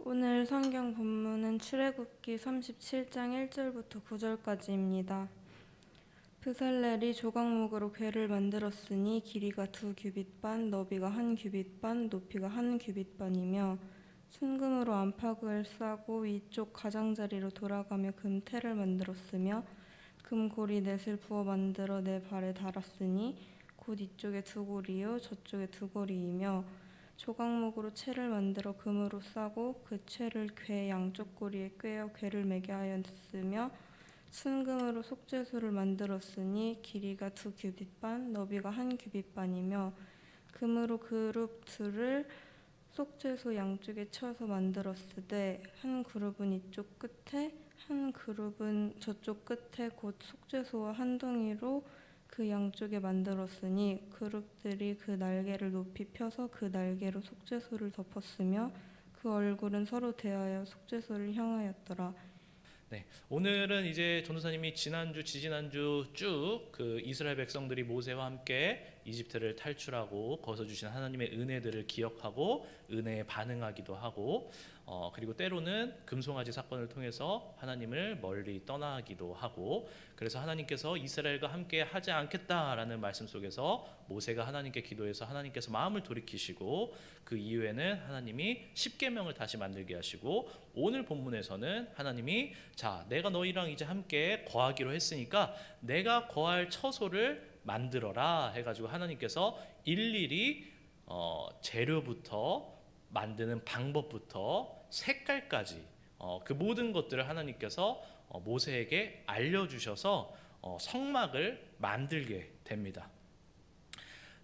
오늘 성경 본문은 출애굽기 37장 1절부터 9절까지입니다. 브살렐이 조각목으로 궤를 만들었으니 길이가 2규빗 반, 너비가 1규빗 반, 높이가 1규빗 반이며 순금으로 안팎을 싸고 위쪽 가장자리로 돌아가며 금테를 만들었으며 금고리 넷을 부어 만들어 네 발에 달았으니 곧 이쪽에 2고리요 저쪽에 2고리이며 조각목으로 채를 만들어 금으로 싸고 그 채를 궤 양쪽 고리에 꿰어 궤를 매게 하였으며 순금으로 속죄소를 만들었으니 길이가 2규빗 반, 너비가 1규빗 반이며 금으로 그룹 둘을 속죄소 양쪽에 쳐서 만들었으되 한 그룹은 이쪽 끝에 한 그룹은 저쪽 끝에 곧 속죄소와 한 덩이로 그 양쪽에 만들었으니 그룹들이 그 날개를 높이 펴서 그 날개로 속죄소를 덮었으며 그 얼굴은 서로 대하여 속죄소를 향하였더라. 네, 오늘은 이제 전도사님이 지난주, 지지난주 쭉 그 이스라엘 백성들이 모세와 함께 이집트를 탈출하고 거기서 주신 하나님의 은혜들을 기억하고 은혜에 반응하기도 하고 그리고 때로는 금송아지 사건을 통해서 하나님을 멀리 떠나기도 하고 그래서 하나님께서 이스라엘과 함께 하지 않겠다라는 말씀 속에서 모세가 하나님께 기도해서 하나님께서 마음을 돌이키시고 그 이후에는 하나님이 십계명을 다시 만들게 하시고 오늘 본문에서는 하나님이 자 내가 너희랑 이제 함께 거하기로 했으니까 내가 거할 처소를 만들어라 해가지고 하나님께서 일일이 재료부터 만드는 방법부터 색깔까지 그 모든 것들을 하나님께서 모세에게 알려주셔서 성막을 만들게 됩니다.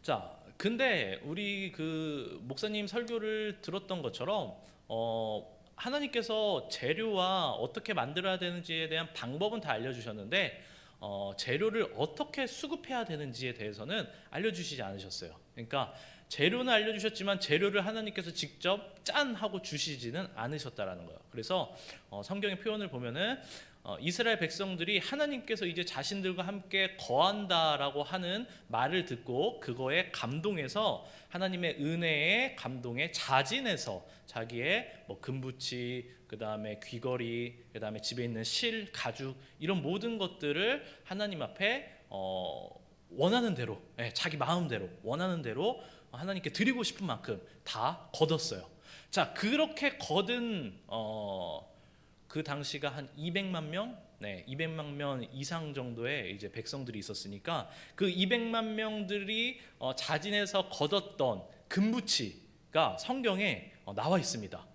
자, 근데 우리 그 목사님 설교를 들었던 것처럼 하나님께서 재료와 어떻게 만들어야 되는지에 대한 방법은 다 알려주셨는데 재료를 어떻게 수급해야 되는지에 대해서는 알려주시지 않으셨어요. 그러니까 재료는 알려주셨지만 재료를 하나님께서 직접 짠 하고 주시지는 않으셨다라는 거예요. 그래서 성경의 표현을 보면은 이스라엘 백성들이 하나님께서 이제 자신들과 함께 거한다라고 하는 말을 듣고 그거에 감동해서 하나님의 은혜에 감동에 자진해서 자기의 뭐 금부치, 그 다음에 귀걸이, 그 다음에 집에 있는 실, 가죽 이런 모든 것들을 하나님 앞에 원하는 대로 자기 마음대로 원하는 대로 하나님께 드리고 싶은 만큼 다 걷었어요. 자, 그렇게 걷은 그 당시가 한 200만 명, 200만 명 이상 정도의 이제 백성들이 있었으니까 그 200만 명들이 자진해서 걷었던 금부치가 성경에 나와 있습니다.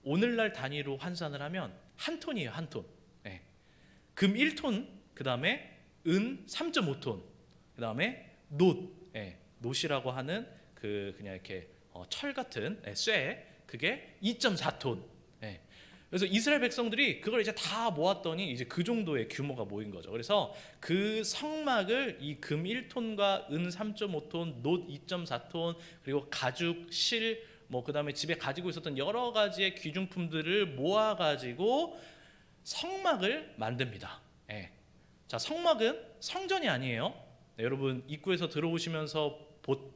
오늘날 단위로 환산을 하면 한 톤이에요, 한 톤. 금 1톤, 그 다음에 은 3.5톤, 그 다음에 놋이라고 하는 그 그냥 이렇게 철 같은 쇠, 그게 2.4톤. 그래서 이스라엘 백성들이 그걸 이제 다 모았더니 이제 그 정도의 규모가 모인 거죠. 그래서 그 성막을 이 금 1톤과 은 3.5톤, 놋 2.4톤, 그리고 가죽, 실, 뭐 그다음에 집에 가지고 있었던 여러 가지의 귀중품들을 모아가지고 성막을 만듭니다. 자, 성막은 성전이 아니에요. 여러분 입구에서 들어오시면서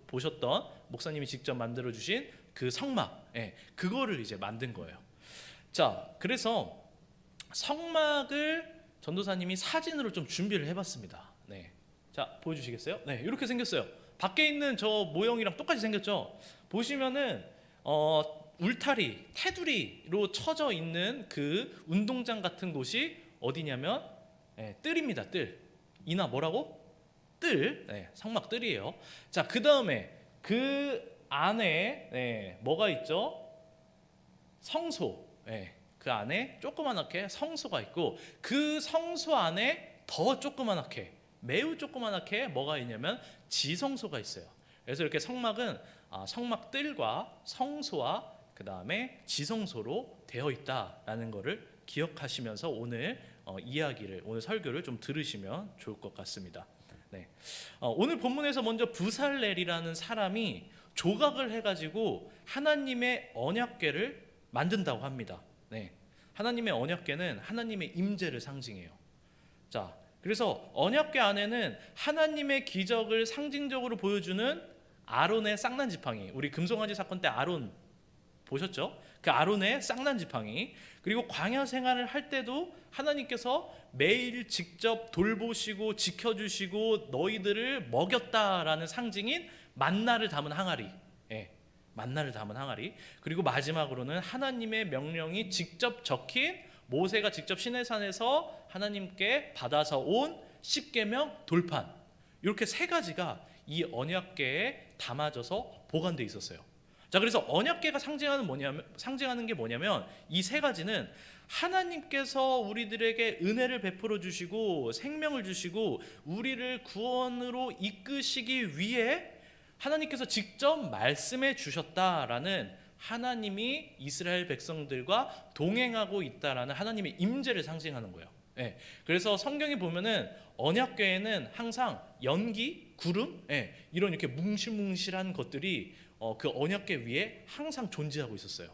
보셨던 목사님이 직접 만들어 주신 그 성막, 그거를 이제 만든 거예요. 자, 그래서 성막을 전도사님이 사진으로 좀 준비를 해봤습니다. 자, 보여주시겠어요? 이렇게 생겼어요. 밖에 있는 저 모형이랑 똑같이 생겼죠. 보시면은 울타리, 테두리로 쳐져 있는 그 운동장 같은 곳이 어디냐면 뜰입니다. 뜰. 이나 뭐라고? 뜰. 성막 뜰이에요. 자, 그 다음에 그 안에 뭐가 있죠? 성소. 그 안에 조그만하게 성소가 있고 그 성소 안에 더 조그만하게 매우 조그만하게 뭐가 있냐면 지성소가 있어요. 그래서 이렇게 성막은 성막 뜰과 성소와 그 다음에 지성소로 되어 있다라는 것을 기억하시면서 오늘 이야기를 오늘 설교를 좀 들으시면 좋을 것 같습니다. 오늘 본문에서 먼저 브살렐이라는 사람이 조각을 해가지고 하나님의 언약궤를 만든다고 합니다. 하나님의 언약궤는 하나님의 임재를 상징해요. 자, 그래서 언약궤 안에는 하나님의 기적을 상징적으로 보여주는 아론의 쌍난 지팡이, 우리 금송아지 사건 때 아론 보셨죠? 그 아론의 쌍난 지팡이. 그리고 광야 생활을 할 때도 하나님께서 매일 직접 돌보시고 지켜주시고 너희들을 먹였다라는 상징인 만나를 담은 항아리. 예, 만나를 담은 항아리. 그리고 마지막으로는 하나님의 명령이 직접 적힌 모세가 직접 시내산에서 하나님께 받아서 온 십계명 돌판. 이렇게 세 가지가 이 언약궤에 담아져서 보관되어 있었어요. 자, 그래서 언약궤가 상징하는 게 뭐냐면 이 세 가지는 하나님께서 우리들에게 은혜를 베풀어 주시고 생명을 주시고 우리를 구원으로 이끄시기 위해 하나님께서 직접 말씀해 주셨다라는, 하나님이 이스라엘 백성들과 동행하고 있다라는 하나님의 임재를 상징하는 거예요. 예, 그래서 성경에 보면은 언약궤에는 항상 연기, 구름, 이런 이렇게 뭉실뭉실한 것들이 그 언약궤 위에 항상 존재하고 있었어요.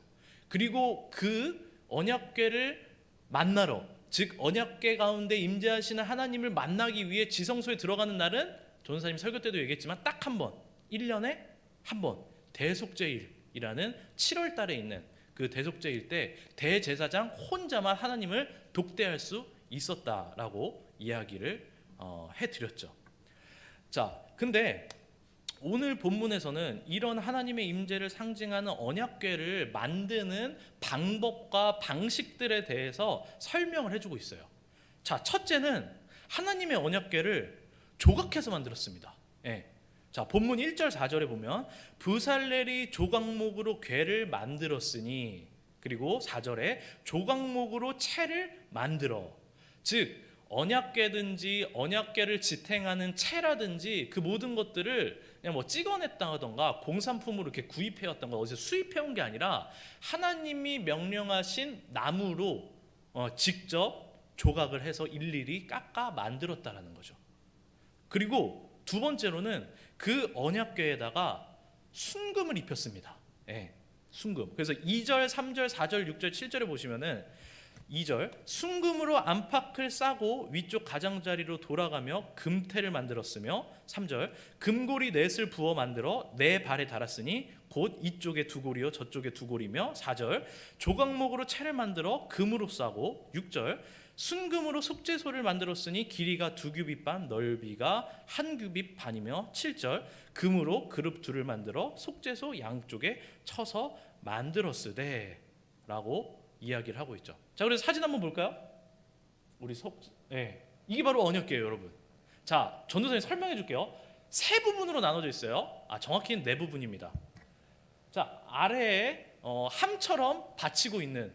그리고 그 언약궤를 만나러, 즉 언약궤 가운데 임재하시는 하나님을 만나기 위해 지성소에 들어가는 날은 전도사님 설교 때도 얘기했지만 딱 한 번, 1년에 한 번, 대속죄일이라는 7월 달에 있는 그 대속죄일 때 대제사장 혼자만 하나님을 독대할 수 있었다라고 이야기를 해드렸죠. 자, 근데 오늘 본문에서는 이런 하나님의 임재를 상징하는 언약궤를 만드는 방법과 방식들에 대해서 설명을 해주고 있어요. 자, 첫째는 하나님의 언약궤를 조각해서 만들었습니다. 예. 자, 본문 1절 4절에 보면 브살렐이 조각목으로 궤를 만들었으니, 그리고 4절에 조각목으로 채를 만들어. 즉 언약궤든지 언약궤를 지탱하는 채라든지 그 모든 것들을 그냥 뭐 찍어냈다던가 공산품으로 이렇게 구입해왔던가 어디서 수입해온 게 아니라 하나님이 명령하신 나무로 직접 조각을 해서 일일이 깎아 만들었다라는 거죠. 그리고 두 번째로는 그 언약궤에다가 순금을 입혔습니다. 예, 순금. 그래서 2절, 3절, 4절, 6절, 7절에 보시면은 2절 순금으로 안팎을 싸고 위쪽 가장자리로 돌아가며 금태를 만들었으며, 3절 금고리 넷을 부어 만들어 네 발에 달았으니 곧 이쪽에 두 고리요 저쪽에 두 고리며, 4절 조각목으로 채를 만들어 금으로 싸고, 6절 순금으로 속죄소를 만들었으니 길이가 2규빗 반 넓이가 1규빗 반이며, 7절 금으로 그룹 둘을 만들어 속죄소 양쪽에 쳐서 만들었으되 라고 이야기를 하고 있죠. 자, 그래서 사진 한번 볼까요? 이게 바로 언약궤예요, 여러분. 자, 전도사님 설명해 줄게요. 세 부분으로 나눠져 있어요. 정확히는 네 부분입니다. 자, 아래에 함처럼 받치고 있는,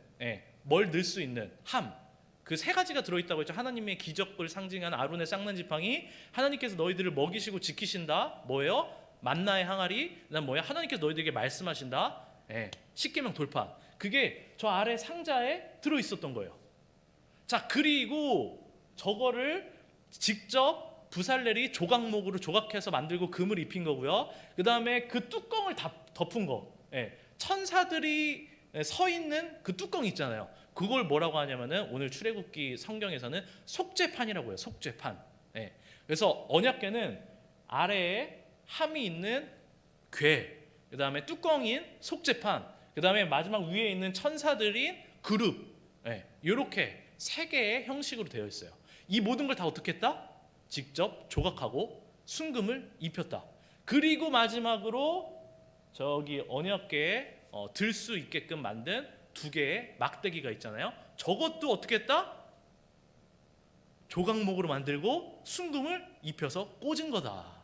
뭘 넣을 수 있는 함, 그 세 가지가 들어있다고 했죠. 하나님의 기적을 상징하는 아론의 쌍난 지팡이, 하나님께서 너희들을 먹이시고 지키신다. 뭐예요? 만나의 항아리. 그다음 뭐야? 하나님께서 너희들에게 말씀하신다. 십계명 돌판. 그게 저 아래 상자에 들어있었던 거예요. 자, 그리고 저거를 직접 브살렐이 조각목으로 조각해서 만들고 금을 입힌 거고요. 그 다음에 그 뚜껑을 덮은 거, 천사들이 서 있는 그 뚜껑 있잖아요. 그걸 뭐라고 하냐면은 오늘 출애굽기 성경에서는 속죄판이라고 해요. 속죄판. 그래서 언약궤는 아래에 함이 있는 궤, 그 다음에 뚜껑인 속죄판, 그 다음에 마지막 위에 있는 천사들인 그룹, 이렇게 세 개의 형식으로 되어 있어요. 이 모든 걸 다 어떻게 했다? 직접 조각하고 순금을 입혔다. 그리고 마지막으로 저기 언약궤에 들 수 있게끔 만든 두 개의 막대기가 있잖아요. 저것도 어떻게 했다? 조각목으로 만들고 순금을 입혀서 꽂은 거다.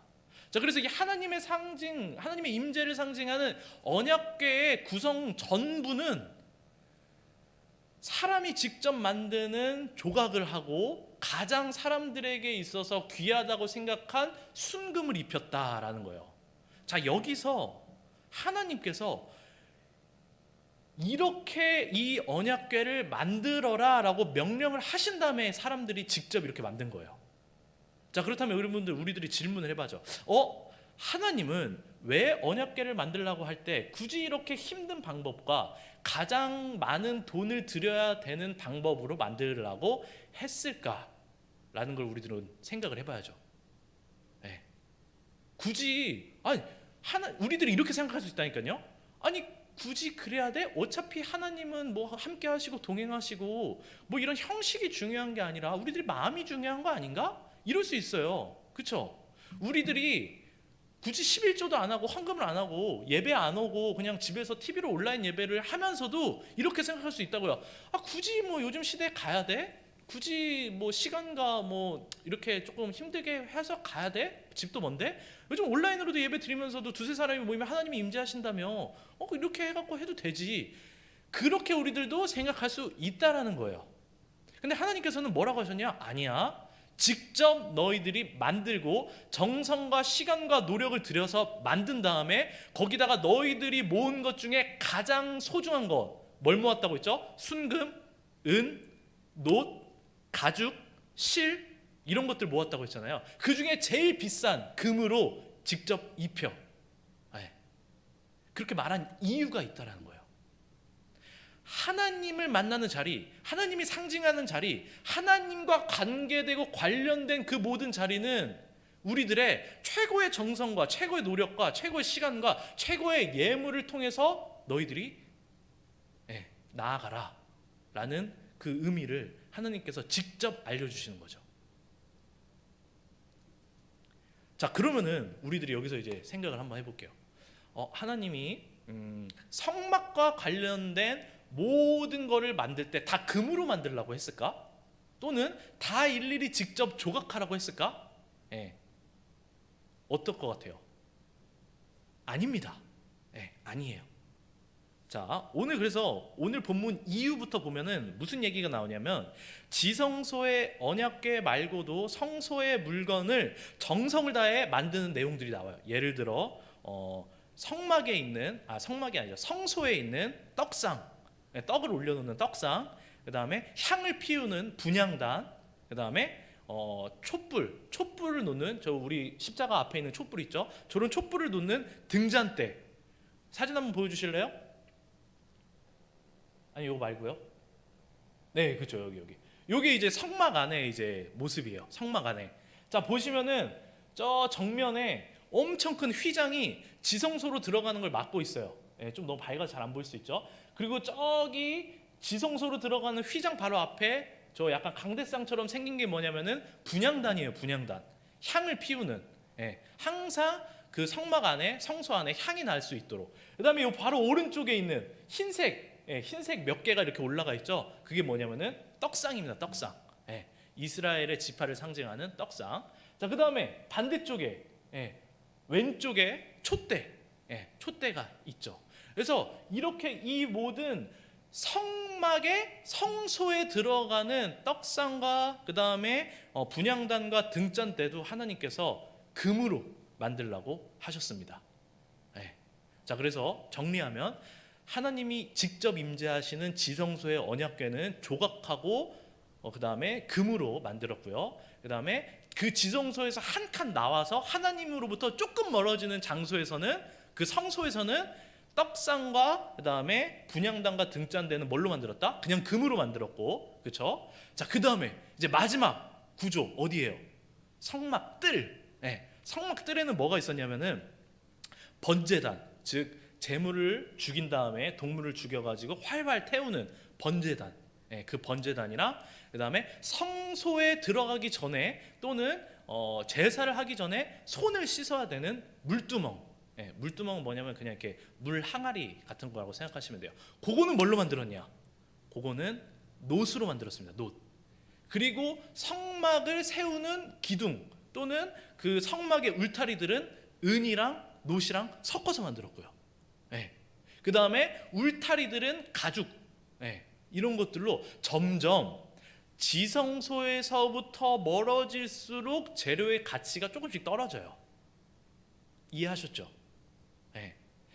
자, 그래서 이게 하나님의 상징, 하나님의 임재를 상징하는 언약궤의 구성 전부는 사람이 직접 만드는 조각을 하고 가장 사람들에게 있어서 귀하다고 생각한 순금을 입혔다라는 거예요. 자, 여기서 하나님께서 이렇게 이 언약궤를 만들어라라고 명령을 하신 다음에 사람들이 직접 이렇게 만든 거예요. 자, 그렇다면 여러분들, 우리들이 질문을 해봐죠. 하나님은 왜 언약궤를 만들려고 할 때 굳이 이렇게 힘든 방법과 가장 많은 돈을 들여야 되는 방법으로 만들려고 했을까라는 걸 우리들은 생각을 해봐야죠. 굳이 우리들이 이렇게 생각할 수 있다니까요. 아니, 굳이 그래야 돼? 어차피 하나님은 뭐 함께 하시고 동행하시고 뭐 이런 형식이 중요한 게 아니라 우리들이 마음이 중요한 거 아닌가? 이럴 수 있어요. 그렇죠? 우리들이 굳이 11조도 안 하고 헌금을 안 하고 예배 안 오고 그냥 집에서 TV로 온라인 예배를 하면서도 이렇게 생각할 수 있다고요. 아, 굳이 뭐 요즘 시대에 가야 돼? 굳이 뭐 시간과 뭐 이렇게 조금 힘들게 해서 가야 돼? 집도 먼데? 요즘 온라인으로도 예배 드리면서도 두세 사람이 모이면 하나님이 임재하신다며 이렇게 해갖고 해도 되지. 그렇게 우리들도 생각할 수 있다라는 거예요. 근데 하나님께서는 뭐라고 하셨냐? 아니야. 직접 너희들이 만들고 정성과 시간과 노력을 들여서 만든 다음에 거기다가 너희들이 모은 것 중에 가장 소중한 것, 뭘 모았다고 했죠? 순금, 은, 놋, 가죽, 실, 이런 것들 모았다고 했잖아요. 그 중에 제일 비싼 금으로 직접 입혀. 그렇게 말한 이유가 있다라는 거예요. 하나님을 만나는 자리, 하나님이 상징하는 자리, 하나님과 관계되고 관련된 그 모든 자리는 우리들의 최고의 정성과 최고의 노력과 최고의 시간과 최고의 예물을 통해서 너희들이 나아가라 라는 그 의미를 하나님께서 직접 알려주시는 거죠. 자, 그러면은 우리들이 여기서 이제 생각을 한번 해볼게요. 하나님이 성막과 관련된 모든 거를 만들 때 다 금으로 만들라고 했을까? 또는 다 일일이 직접 조각하라고 했을까? 어떨 것 같아요? 아닙니다. 아니에요. 자, 그래서 오늘 본문 이유부터 보면은 무슨 얘기가 나오냐면 지성소의 언약궤 말고도 성소의 물건을 정성을 다해 만드는 내용들이 나와요. 예를 들어 성막에 있는 성막이 아니죠. 성소에 있는 떡상, 떡을 올려놓는 떡상, 그 다음에 향을 피우는 분향단, 그 다음에 촛불을 놓는 우리 십자가 앞에 있는 촛불 있죠. 저런 촛불을 놓는 등잔대. 사진 한번 보여주실래요? 아니, 이거 말고요. 네, 그렇죠. 여기 이제 성막 안에 이제 모습이에요. 성막 안에. 자, 보시면은 저 정면에 엄청 큰 휘장이 지성소로 들어가는 걸 막고 있어요. 좀 너무 밝아서 잘 안 보일 수 있죠. 그리고 저기 지성소로 들어가는 휘장 바로 앞에 저 약간 강대상처럼 생긴 게 뭐냐면은 분향단이에요. 분향단. 향을 피우는. 항상 그 성막 안에, 성소 안에 향이 날 수 있도록. 그다음에 요 바로 오른쪽에 있는 흰색 몇 개가 이렇게 올라가 있죠. 그게 뭐냐면은 떡상입니다. 떡상. 이스라엘의 지파를 상징하는 떡상. 자, 그다음에 반대쪽에 왼쪽에 촛대가 있죠. 그래서 이렇게 이 모든 성막의 성소에 들어가는 떡상과 그다음에 분향단과 등잔대도 하나님께서 금으로 만들라고 하셨습니다. 자, 그래서 정리하면 하나님이 직접 임재하시는 지성소의 언약궤는 조각하고 그다음에 금으로 만들었고요. 그다음에 그 지성소에서 한 칸 나와서 하나님으로부터 조금 멀어지는 장소에서는, 그 성소에서는 떡상과 그다음에 분향단과 등잔대는 뭘로 만들었다? 그냥 금으로 만들었고, 그렇죠? 자, 그다음에 이제 마지막 구조 어디예요? 성막 뜰. 성막 뜰에는 뭐가 있었냐면은 번제단, 즉 제물을 죽인 다음에 동물을 죽여가지고 활활 태우는 번제단, 그 번제단이랑 그다음에 성소에 들어가기 전에 또는 제사를 하기 전에 손을 씻어야 되는 물두멍. 물두멍은 뭐냐면 그냥 이렇게 물 항아리 같은 거라고 생각하시면 돼요. 그거는 뭘로 만들었냐? 그거는 놋으로 만들었습니다. 놋. 그리고 성막을 세우는 기둥 또는 그 성막의 울타리들은 은이랑 놋이랑 섞어서 만들었고요. 그 다음에 울타리들은 가죽, 이런 것들로 점점 지성소에서부터 멀어질수록 재료의 가치가 조금씩 떨어져요. 이해하셨죠?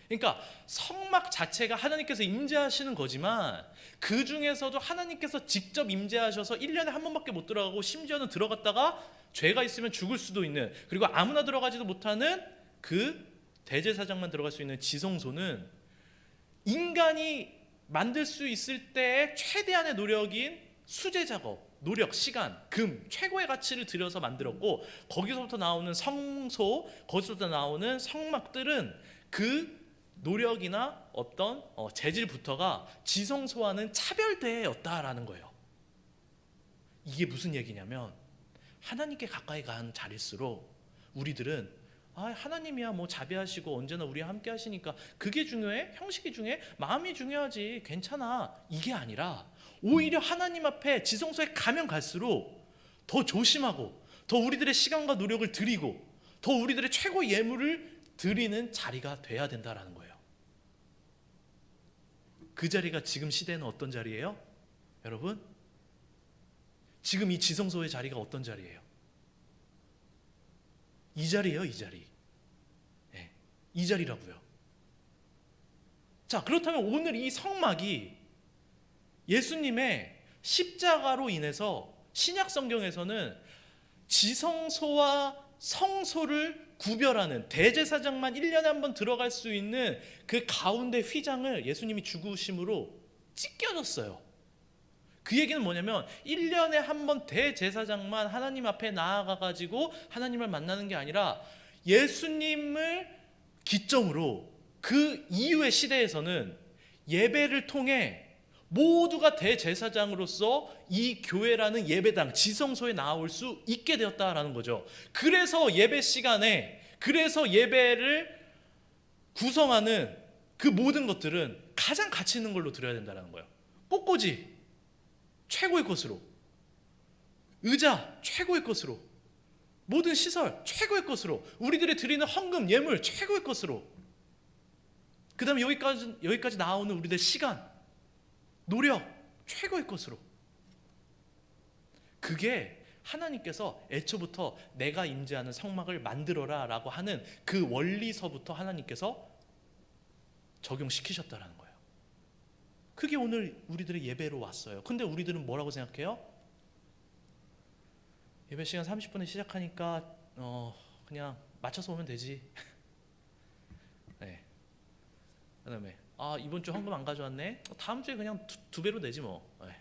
그러니까 성막 자체가 하나님께서 임재하시는 거지만 그 중에서도 하나님께서 직접 임재하셔서 1년에 한 번밖에 못 들어가고 심지어는 들어갔다가 죄가 있으면 죽을 수도 있는, 그리고 아무나 들어가지도 못하는 그 대제사장만 들어갈 수 있는 지성소는 인간이 만들 수 있을 때의 최대한의 노력인 수제 작업, 노력, 시간, 금, 최고의 가치를 들여서 만들었고, 거기서부터 나오는 성소, 거기서부터 나오는 성막들은 그 노력이나 어떤 재질부터가 지성소와는 차별대였다라는 거예요. 이게 무슨 얘기냐면 하나님께 가까이 가는 자릴수록 우리들은 하나님이야 뭐 자비하시고 언제나 우리와 함께 하시니까 그게 중요해? 형식이 중요해? 마음이 중요하지, 괜찮아, 이게 아니라 오히려 하나님 앞에 지성소에 가면 갈수록 더 조심하고 더 우리들의 시간과 노력을 드리고 더 우리들의 최고 예물을 드리는 자리가 돼야 된다라는 거예요. 그 자리가 지금 시대는 어떤 자리예요? 여러분, 지금 이 지성소의 자리가 어떤 자리예요? 이 자리예요, 이 자리. 네, 이 자리라고요. 자, 그렇다면 오늘 이 성막이 예수님의 십자가로 인해서 신약 성경에서는 지성소와 성소를 구별하는 대제사장만 1년에 한 번 들어갈 수 있는 그 가운데 휘장을 예수님이 죽으심으로 찢겨졌어요. 그 얘기는 뭐냐면 1년에 한 번 대제사장만 하나님 앞에 나아가가지고 하나님을 만나는 게 아니라 예수님을 기점으로 그 이후의 시대에서는 예배를 통해 모두가 대제사장으로서 이 교회라는 예배당 지성소에 나올 수 있게 되었다라는 거죠. 그래서 예배 시간에, 그래서 예배를 구성하는 그 모든 것들은 가장 가치 있는 걸로 드려야 된다는 거예요. 꽃꽂이 최고의 것으로, 의자 최고의 것으로, 모든 시설 최고의 것으로, 우리들이 드리는 헌금 예물 최고의 것으로, 그 다음에 여기까지 나오는 우리들 시간, 노력 최고의 것으로. 그게 하나님께서 애초부터 내가 임재하는 성막을 만들어라 라고 하는 그 원리서부터 하나님께서 적용시키셨다라는 거예요. 그게 오늘 우리들의 예배로 왔어요. 근데 우리들은 뭐라고 생각해요? 예배 시간 30분에 시작하니까 그냥 맞춰서 오면 되지. 네. 그다음에 이번 주 헌금 안 가져왔네. 다음 주에 그냥 두 배로 내지 뭐. 네.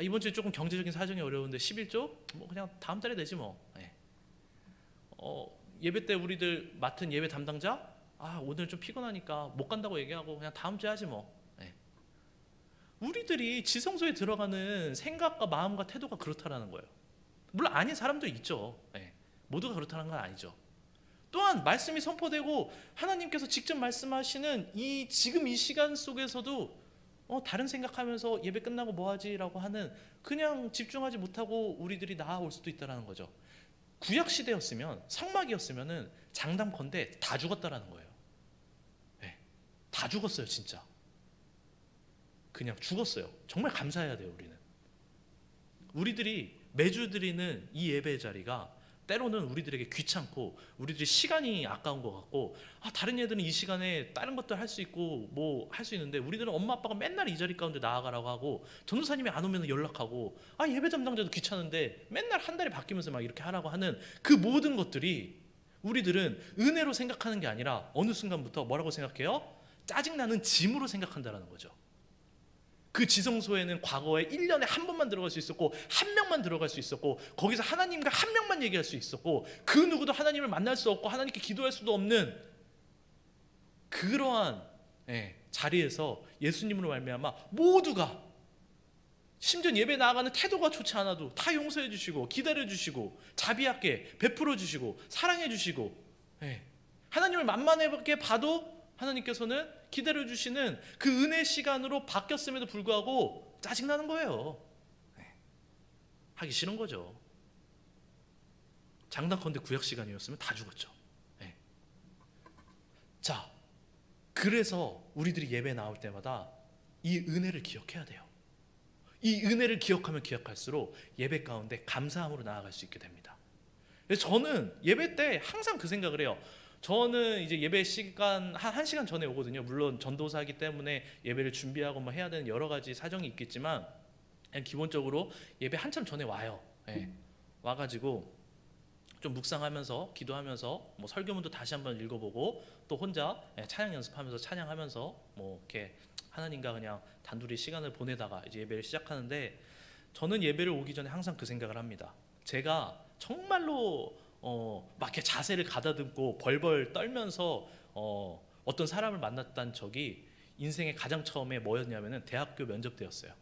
이번 주에 조금 경제적인 사정이 어려운데 11조 뭐 그냥 다음 달에 내지 뭐. 네. 예배 때 우리들 맡은 예배 담당자 오늘 좀 피곤하니까 못 간다고 얘기하고 그냥 다음 주에 하지 뭐. 네. 우리들이 지성소에 들어가는 생각과 마음과 태도가 그렇다라는 거예요. 물론 아닌 사람도 있죠. 네. 모두가 그렇다는 건 아니죠. 또한 말씀이 선포되고 하나님께서 직접 말씀하시는 지금 이 시간 속에서도 다른 생각하면서 예배 끝나고 뭐하지라고 하는 그냥 집중하지 못하고 우리들이 나아올 수도 있다는 거죠. 구약 시대였으면 성막이었으면은 장담컨대 다 죽었다라는 거예요. 네, 다 죽었어요 진짜. 그냥 죽었어요. 정말 감사해야 돼요 우리는. 우리들이 매주 드리는 이 예배 자리가 때로는 우리들에게 귀찮고 우리들이 시간이 아까운 것 같고 다른 애들은 이 시간에 다른 것들 할 수 있고 뭐 할 수 있는데 우리들은 엄마 아빠가 맨날 이 자리 가운데 나아가라고 하고 전도사님이 안 오면 연락하고 예배 담당자도 귀찮은데 맨날 한 달에 바뀌면서 막 이렇게 하라고 하는 그 모든 것들이 우리들은 은혜로 생각하는 게 아니라 어느 순간부터 뭐라고 생각해요? 짜증나는 짐으로 생각한다는 거죠. 그 지성소에는 과거에 1년에 한 번만 들어갈 수 있었고 한 명만 들어갈 수 있었고 거기서 하나님과 한 명만 얘기할 수 있었고 그 누구도 하나님을 만날 수 없고 하나님께 기도할 수도 없는 그러한 자리에서 예수님으로 말미암아 모두가 심지어 예배 나아가는 태도가 좋지 않아도 다 용서해 주시고 기다려 주시고 자비하게 베풀어 주시고 사랑해 주시고 하나님을 만만하게 봐도 하나님께서는 기다려주시는 그 은혜 시간으로 바뀌었음에도 불구하고 짜증나는 거예요. 하기 싫은 거죠. 장담컨대 구약 시간이었으면 다 죽었죠. 자, 그래서 우리들이 예배 나올 때마다 이 은혜를 기억해야 돼요. 이 은혜를 기억하면 기억할수록 예배 가운데 감사함으로 나아갈 수 있게 됩니다. 그래서 저는 예배 때 항상 그 생각을 해요. 저는 이제 예배 시간 한 1시간 전에 오거든요. 물론 전도사이기 때문에 예배를 준비하고 뭐 해야 되는 여러 가지 사정이 있겠지만 그냥 기본적으로 예배 한참 전에 와요. 와가지고 좀 묵상하면서 기도하면서 뭐 설교문도 다시 한번 읽어보고 또 혼자 찬양 연습하면서 찬양하면서 뭐 이렇게 하나님과 그냥 단둘이 시간을 보내다가 이제 예배를 시작하는데 저는 예배를 오기 전에 항상 그 생각을 합니다. 제가 정말로 막 이렇게 자세를 가다듬고 벌벌 떨면서 어떤 사람을 만났던 적이 인생의 가장 처음에 뭐였냐면은 대학교 면접 때였어요.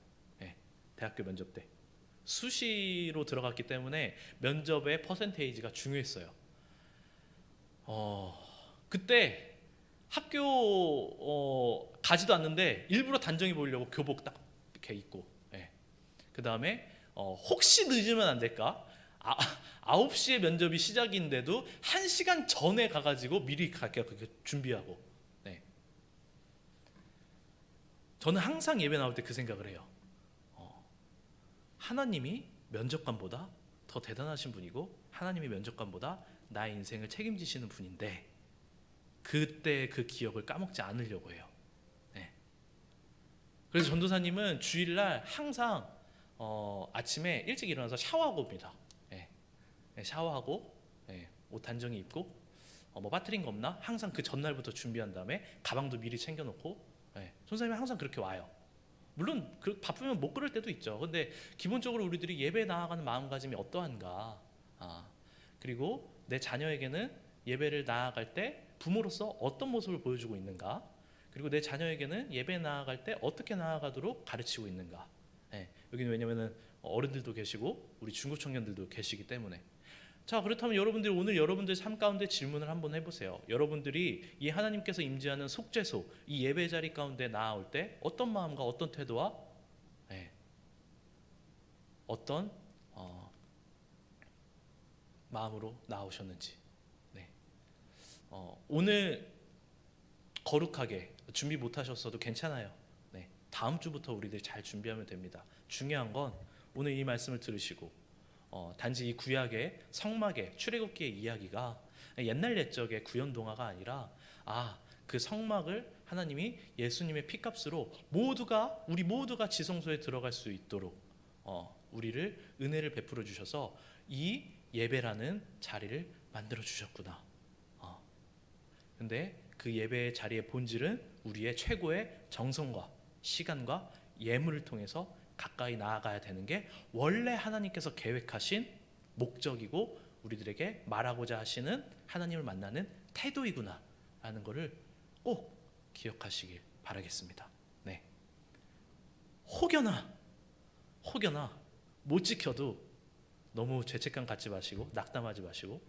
예, 대학교 면접 때. 수시로 들어갔기 때문에 면접의 퍼센테이지가 중요했어요. 그때 학교 가지도 않는데 일부러 단정히 보이려고 교복 딱 이렇게 입고, 예. 그 다음에 혹시 늦으면 안 될까? 9시에 면접이 시작인데도 1시간 전에 가가지고 미리 그렇게 준비하고. 네. 저는 항상 예배 나올 때 그 생각을 해요. 하나님이 면접관보다 더 대단하신 분이고 하나님이 면접관보다 나의 인생을 책임지시는 분인데 그때 그 기억을 까먹지 않으려고 해요. 네. 그래서 전도사님은 주일날 항상 아침에 일찍 일어나서 샤워하고 옵니다. 네. 네, 샤워하고, 네, 옷 단정히 입고 뭐 빠뜨린 거 없나? 항상 그 전날부터 준비한 다음에 가방도 미리 챙겨놓고, 네, 전도사님이 항상 그렇게 와요. 물론 바쁘면 못 그럴 때도 있죠. 근데 기본적으로 우리들이 예배에 나아가는 마음가짐이 어떠한가, 그리고 내 자녀에게는 예배를 나아갈 때 부모로서 어떤 모습을 보여주고 있는가, 그리고 내 자녀에게는 예배에 나아갈 때 어떻게 나아가도록 가르치고 있는가. 예, 여기는 왜냐면은 어른들도 계시고 우리 중고 청년들도 계시기 때문에. 자, 그렇다면 여러분들이 오늘 여러분들 삶 가운데 질문을 한번 해보세요. 여러분들이 이 하나님께서 임재하는 속죄소, 이 예배 자리 가운데 나아올 때 어떤 마음과 어떤 태도와, 네, 어떤 마음으로 나오셨는지. 네. 오늘 거룩하게 준비 못하셨어도 괜찮아요. 네. 다음 주부터 우리들 잘 준비하면 됩니다. 중요한 건 오늘 이 말씀을 들으시고 단지 이 구약의 성막의 출애굽기의 이야기가 옛날 옛적의 구연 동화가 아니라 그 성막을 하나님이 예수님의 피값으로 우리 모두가 지성소에 들어갈 수 있도록 우리를 은혜를 베풀어 주셔서 이 예배라는 자리를 만들어 주셨구나. 근데 그 예배의 자리의 본질은 우리의 최고의 정성과 시간과 예물을 통해서 가까이 나아가야 되는 게 원래 하나님께서 계획하신 목적이고 우리들에게 말하고자 하시는 하나님을 만나는 태도이구나 라는 것을 꼭 기억하시길 바라겠습니다. 네. 혹여나 못 지켜도 너무 죄책감 갖지 마시고 낙담하지 마시고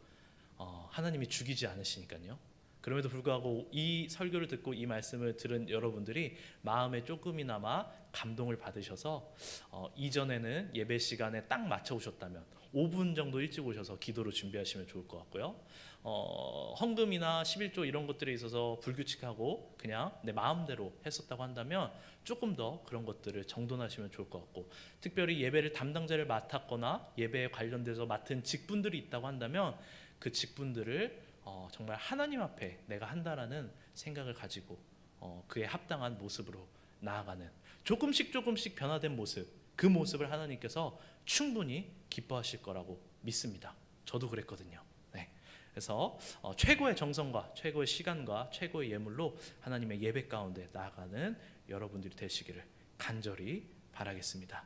하나님이 죽이지 않으시니까요. 그럼에도 불구하고 이 설교를 듣고 이 말씀을 들은 여러분들이 마음에 조금이나마 감동을 받으셔서 이전에는 예배 시간에 딱 맞춰 오셨다면 5분 정도 일찍 오셔서 기도로 준비하시면 좋을 것 같고요. 헌금이나 11조 이런 것들에 있어서 불규칙하고 그냥 내 마음대로 했었다고 한다면 조금 더 그런 것들을 정돈하시면 좋을 것 같고, 특별히 예배를 담당자를 맡았거나 예배에 관련돼서 맡은 직분들이 있다고 한다면 그 직분들을 정말 하나님 앞에 내가 한다라는 생각을 가지고 그에 합당한 모습으로 나아가는 조금씩 변화된 모습, 그 모습을 하나님께서 충분히 기뻐하실 거라고 믿습니다. 저도 그랬거든요. 네. 그래서 최고의 정성과 최고의 시간과 최고의 예물로 하나님의 예배 가운데 나아가는 여러분들이 되시기를 간절히 바라겠습니다.